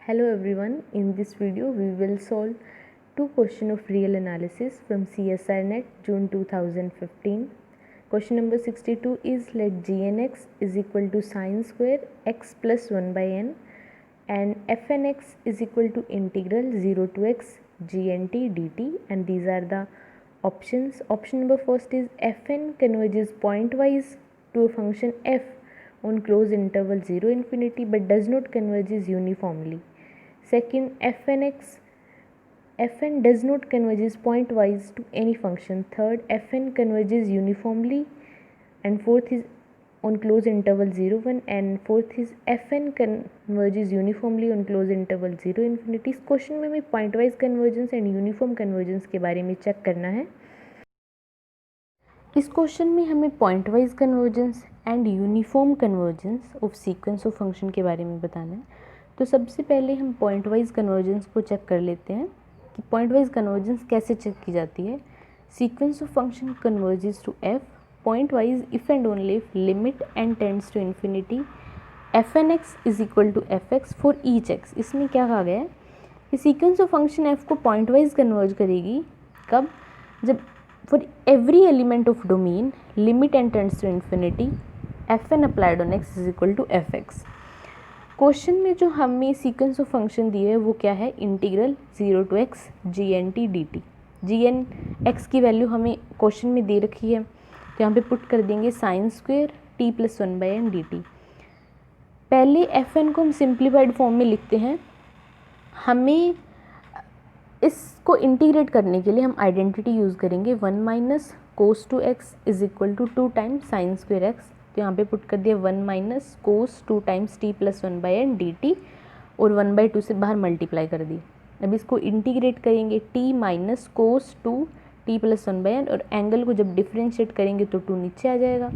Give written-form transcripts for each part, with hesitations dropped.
Hello everyone, in this video we will solve two questions of real analysis from CSIR Net June 2015. Question number 62 is let gnx is equal to sine square x plus 1 by n and fnx is equal to integral 0 to x gnt dt, and these are the options. Option number first is fn converges pointwise to a function f on closed interval 0 infinity but does not converges uniformly. Second, fn does not converges pointwise to any function. Third, fn converges uniformly, and fourth is on closed interval 0 1, and fourth is fn converges uniformly on closed interval 0 infinity. इस question में हमें pointwise convergence and uniform convergence के बारे में check करना है. इस question में हमें pointwise convergence and uniform convergence of sequence of function के बारे में बताना है. तो सबसे पहले हम पॉइंट वाइज कन्वर्जेंस को चेक कर लेते हैं कि पॉइंट वाइज कन्वर्जेंस कैसे चेक की जाती है. Sequence of function converges to F pointwise if and only if limit n tends to infinity F N x is equal to F X for each X. इसमें क्या कहा गया है कि सीक्वेंस ऑफ फंक्शन एफ को pointwise converge करेगी कब, जब for every element of domain limit n tends to infinity F n applied on x is equal to F x. Question में जो हमें सीक्वेंस ऑफ फंक्शन दिए है वो क्या है, integral 0 to x g n t d t. G n x की value हमें क्वेश्चन में दे रखी है, तो यहाँ पे पुट कर देंगे sine square t plus 1 by n d t. पहले एफ एन को हम सिंप्लीफाइड फॉर्म में लिखते हैं. हमें इसको इंटीग्रेट करने के लिए हम आइडेंटिटी यूज़ करेंगे 1 minus cos two x is equal to 2 times sine square x. तो यहाँ पे पुट कर दिया 1 minus cos 2 times t plus 1 by n d t और 1/2 से बाहर मल्टीप्लाई कर दी. अब इसको इंटीग्रेट करेंगे t minus cos 2 t plus 1 by n, और एंगल को जब डिफ्रेंशिएट करेंगे तो 2 नीचे आ जाएगा.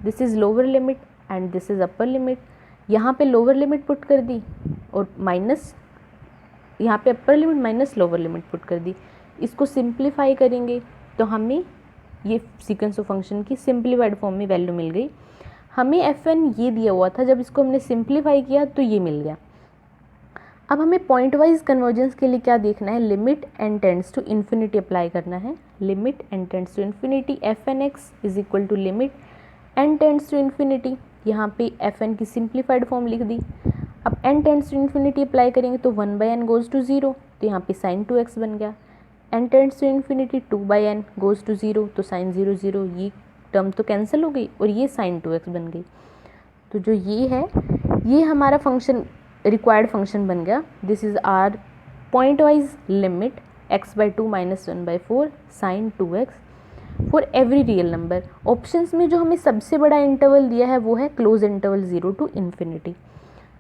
This is lower limit and this is upper limit. यहाँ पे लोअर लिमिट पुट कर दी और माइनस यहाँ पे upper limit minus lower limit put कर दी. इसको सिंप्लीफाई करेंगे तो हमें ये सीक्वेंस ऑफ फंक्शन की सिंप्लीफाइड फॉर्म में वैल्यू मिल गई. हमें एफ एन ये दिया हुआ था, जब इसको हमने सिंप्लीफाई किया तो ये मिल गया. अब हमें पॉइंट वाइज कन्वर्जेंस के लिए क्या देखना है, limit n tends to infinity apply करना है. Limit n tends to infinity F N x is equal to limit n tends to infinity. यहाँ पे एफ एन की सिंप्लीफाइड फॉर्म लिख दी. अब n tends to infinity apply करेंगे तो 1 बाई एन गोज़ टू 0, तो यहाँ पे साइन 2x बन गया. N tends to infinity 2 by n goes to 0, तो साइन 0 0, ये टर्म तो कैंसिल हो गई और ये साइन 2x बन गई. तो जो ये है ये हमारा फंक्शन रिक्वायर्ड फंक्शन बन गया. This is our pointwise limit x/2 minus 1/4 sine 2x for every real number. Options में जो हमें सबसे बड़ा इंटरवल दिया है वो है क्लोज इंटरवल 0 टू इन्फिनिटी.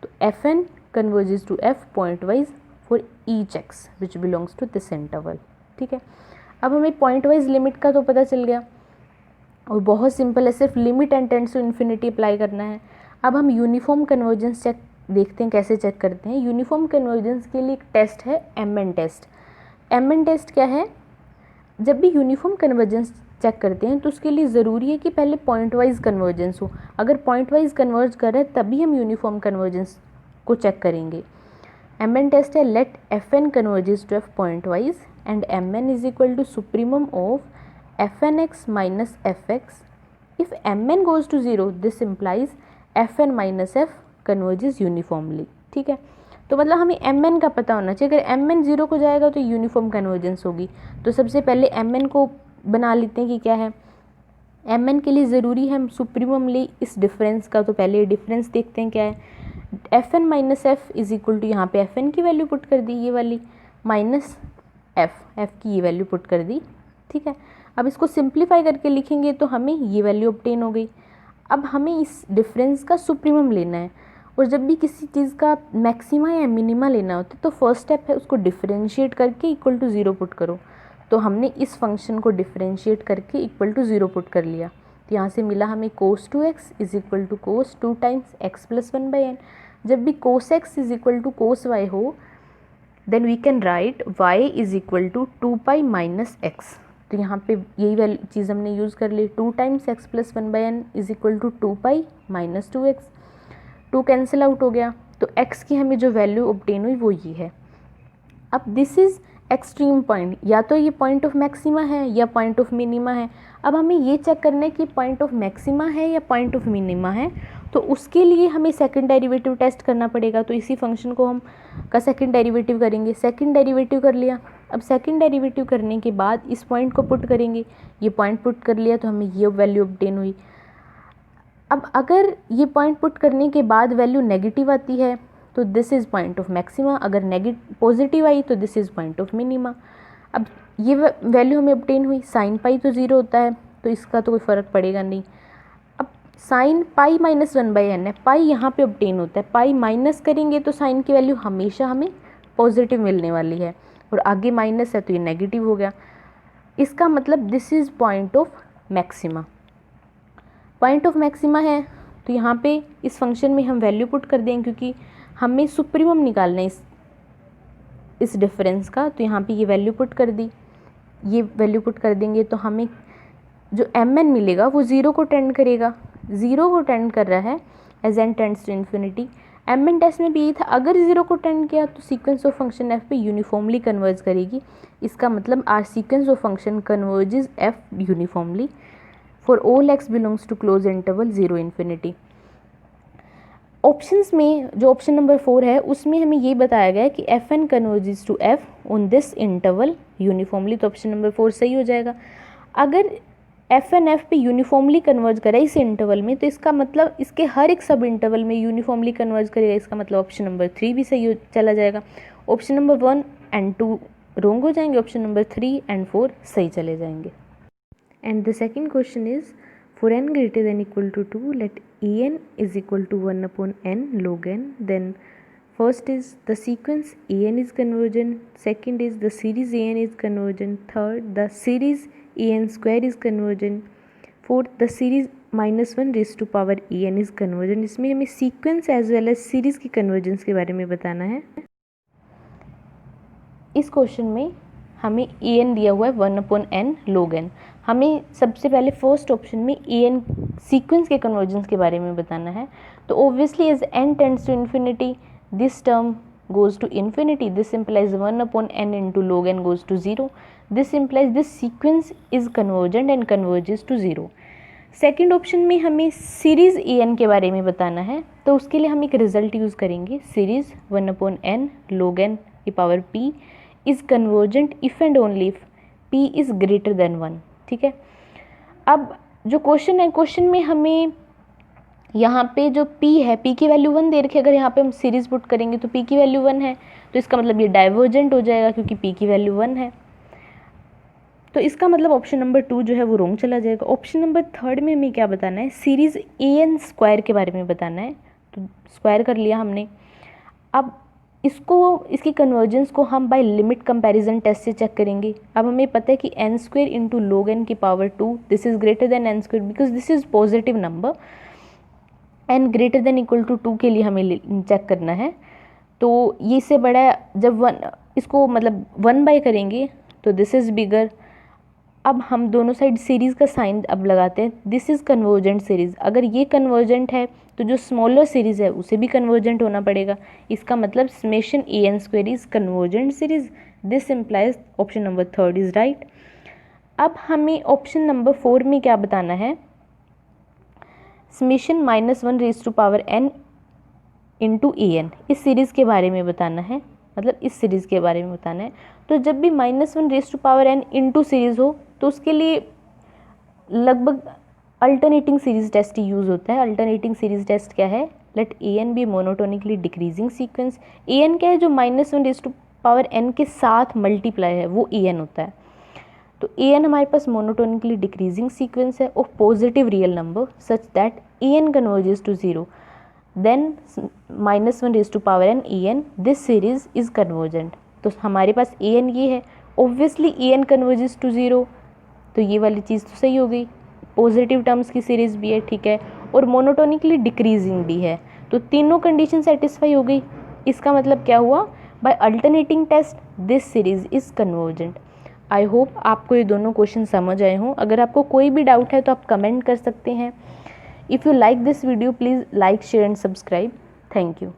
तो f n converges to F pointwise for each x which belongs to this interval. ठीक है, अब हमें पॉइंट वाइज लिमिट का तो पता चल गया और बहुत सिंपल है, सिर्फ limit n tends to infinity apply करना है. अब हम यूनिफॉर्म कन्वर्जेंस चेक देखते हैं कैसे चेक करते हैं. यूनिफॉर्म कन्वर्जेंस के लिए एक टेस्ट है M N test. M N test क्या है, जब भी यूनिफॉर्म कन्वर्जेंस चेक करते हैं तो उसके लिए ज़रूरी है कि पहले पॉइंट वाइज कन्वर्जेंस हो. अगर पॉइंट वाइज कन्वर्ज कर रहे हैं तभी हम यूनिफॉर्म कन्वर्जेंस को चेक करेंगे. एम एन टेस्ट है let f n converges to F pointwise and M n is equal to supremum of f N x minus f x. If M n goes to 0 this implies f n minus f converges uniformly. ठीक है, तो मतलब हमें M N का पता होना चाहिए. अगर एम एन 0 को जाएगा तो यूनिफॉर्म कन्वर्जेंस होगी. तो सबसे पहले एम एन को बना लेते हैं कि क्या है. एम एन के लिए ज़रूरी है हम सुप्रीमम ले इस डिफरेंस का. तो पहले डिफरेंस देखते हैं क्या है. F n minus f is equal to, यहाँ पे एफ एन की वैल्यू पुट कर दी ये वाली, माइनस एफ की ये वैल्यू पुट कर दी. ठीक है, अब इसको सिंप्लीफाई करके लिखेंगे तो हमें ये वैल्यू ऑब्टेन हो गई. अब हमें इस डिफरेंस का सुप्रीमम लेना है, और जब भी किसी चीज़ का मैक्सिमा या मिनिमा लेना होता है तो फर्स्ट स्टेप है उसको डिफरेंशिएट करके इक्वल टू 0 पुट करो. तो हमने इस फंक्शन को डिफरेंशिएट करके इक्वल टू 0 पुट कर लिया. तो यहाँ से मिला हमें cos 2x is equal to cos 2 times x plus 1 by n. जब भी cos x is equal to cos y हो then we can write y is equal to 2 pi minus x. तो यहाँ पे यही वाली चीज़ हमने यूज़ कर ली. 2 times x plus 1 by n is equal to 2 pi minus 2x. 2 cancel out हो गया तो x की हमें जो वैल्यू ऑब्टेन हुई वो ये है। अब दिस इज़ एक्सट्रीम पॉइंट, या तो ये पॉइंट ऑफ मैक्सिमा है या पॉइंट ऑफ मिनिमा है। अब हमें ये चेक करना है कि पॉइंट ऑफ मैक्सिमा है या पॉइंट ऑफ मिनिमा है, तो उसके लिए हमें सेकंड डेरिवेटिव टेस्ट करना पड़ेगा। तो इसी फंक्शन को हम का सेकंड डेरिवेटिव करेंगे। सेकंड डेरिवेटिव कर लिया। अब सेकंड डेरिवेटिव करने के बाद इस पॉइंट को पुट करेंगे, ये पॉइंट पुट कर लिया तो हमें ये वैल्यू ऑब्टेन हुई। अब अगर ये पॉइंट पुट करने के बाद वैल्यू नेगेटिव आती है तो this is point of maxima, अगर पॉजिटिव आई तो this is point of minima. अब ये वैल्यू हमें ऑब्टेन हुई। साइन पाई तो ज़ीरो होता है तो इसका तो कोई फ़र्क पड़ेगा नहीं। अब साइन पाई माइनस 1/n है, पाई यहाँ पे ऑब्टेन होता है, पाई माइनस करेंगे तो साइन की वैल्यू हमेशा हमें पॉजिटिव मिलने वाली है, और आगे माइनस है तो ये नेगेटिव हो गया। इसका मतलब this is point of maxima. Point of maxima है तो यहाँ पे इस फंक्शन में हम वैल्यू पुट कर देंगे, क्योंकि हमें सुप्रीमम निकालना है इस डिफरेंस का। तो यहाँ पे ये वैल्यू पुट कर दी, ये वैल्यू पुट कर देंगे तो हमें जो mn मिलेगा वो ज़ीरो को टेंड करेगा, ज़ीरो को टेंड कर रहा है as n tends to infinity. mn test में भी यही था, अगर ज़ीरो को टेंड किया तो सीक्वेंस ऑफ फंक्शन f पे यूनिफॉर्मली कन्वर्ज करेगी। इसका मतलब our sequence of function converges f uniformly for all x belongs to close interval 0 infinity. Options में जो ऑप्शन नंबर 4 है उसमें हमें ये बताया गया है कि fn converges to f on this interval uniformly, तो ऑप्शन नंबर 4 सही हो जाएगा। अगर fn f पे यूनिफॉर्मली कन्वर्ज करे इस इंटरवल में तो इसका मतलब इसके हर एक सब इंटरवल में यूनिफॉर्मली कन्वर्ज करेगा, इसका मतलब ऑप्शन नंबर 3 भी सही हो चला जाएगा। ऑप्शन नंबर 1 एंड 2 रॉन्ग हो जाएंगे, ऑप्शन नंबर 3 एंड 4 सही चले जाएंगे। And the second question is for n greater than equal to 2 let en is equal to 1 upon n log n, then first is the sequence en is convergent, second is the series en is convergent, third the series en square is convergent, fourth the series minus 1 raised to power en is convergent। इसमें हमें sequence as well as series की convergence के बारे में बताना है। इस question में हमें en दिया हुआ है 1 अपॉन n log n। हमें सबसे पहले फर्स्ट ऑप्शन में en सीक्वेंस के कन्वर्जेंस के बारे में बताना है। तो obviously as n tends to infinity this term goes to infinity, this implies 1 upon n into log n goes to 0, this implies this sequence is convergent and converges to 0। Second option में हमें series en के बारे में बताना है, तो उसके लिए हम एक रिजल्ट यूज़ करेंगे, series 1 upon n log n की power p is convergent if and only if p is greater than 1। ठीक है, अब जो क्वेश्चन है, क्वेश्चन में हमें यहाँ पे जो p है, p की वैल्यू 1 दे रखी है, अगर यहाँ पे हम सीरीज पुट करेंगे तो p की वैल्यू 1 है, तो इसका मतलब ये डाइवर्जेंट हो जाएगा क्योंकि p की वैल्यू 1 है। तो इसका मतलब ऑप्शन नंबर 2 जो है वो रॉन्ग चला जाएगा। ऑप्शन नंबर 3 में हमें क्या बताना है, सीरीज an स्क्वायर के बारे में बताना है। तो स्क्वायर कर लिया हमने। अब इसकी कन्वर्जेंस को हम बाय लिमिट कंपैरिजन टेस्ट से चेक करेंगे। अब हमें पता है कि n square into log n की power 2 this is greater than n square because this is positive number. n greater than equal to 2 के लिए हमें चेक करना है। तो ये से बड़ा जब 1 इसको मतलब 1 बाय करेंगे तो दिस इज़ बिगर। अब हम दोनों साइड सीरीज़ का साइन अब लगाते हैं, दिस इज़ कन्वर्जेंट सीरीज़। अगर ये कन्वर्जेंट है तो जो स्मॉलर सीरीज़ है उसे भी कन्वर्जेंट होना पड़ेगा। इसका मतलब summation an square is convergent series, this implies option number 3 is right. अब हमें ऑप्शन नंबर 4 में क्या बताना है, summation -1 raise to power n into an, इस सीरीज़ के बारे में बताना है, मतलब इस सीरीज़ के बारे में बताना है। तो जब भी -1 raise to power n into series हो तो उसके लिए लगभग अल्टरनेटिंग सीरीज़ टेस्ट ही यूज़ होता है। अल्टरनेटिंग सीरीज़ टेस्ट क्या है, let an be monotonically decreasing sequence. an क्या है, जो -1 रेज़ टू पावर n के साथ मल्टीप्लाई है वो an होता है। तो an हमारे पास मोनोटोनिकली डिक्रीजिंग सीक्वेंस है of positive real number such that an converges to 0, then -1 raise to power n an, this series is convergent. तो हमारे पास an ये है, ऑब्वियसली an कन्वर्जेस टू 0, तो ये वाली चीज़ तो सही हो गई। पॉजिटिव टर्म्स की सीरीज़ भी है, ठीक है, और मोनोटोनिकली डिक्रीजिंग भी है, तो तीनों कंडीशन सेटिस्फाई हो गई। इसका मतलब क्या हुआ, by alternating test this series is convergent. I hope आपको ये दोनों क्वेश्चन समझ आए हों। अगर आपको कोई भी डाउट है तो आप कमेंट कर सकते हैं। If you like this video please like share and subscribe. Thank you.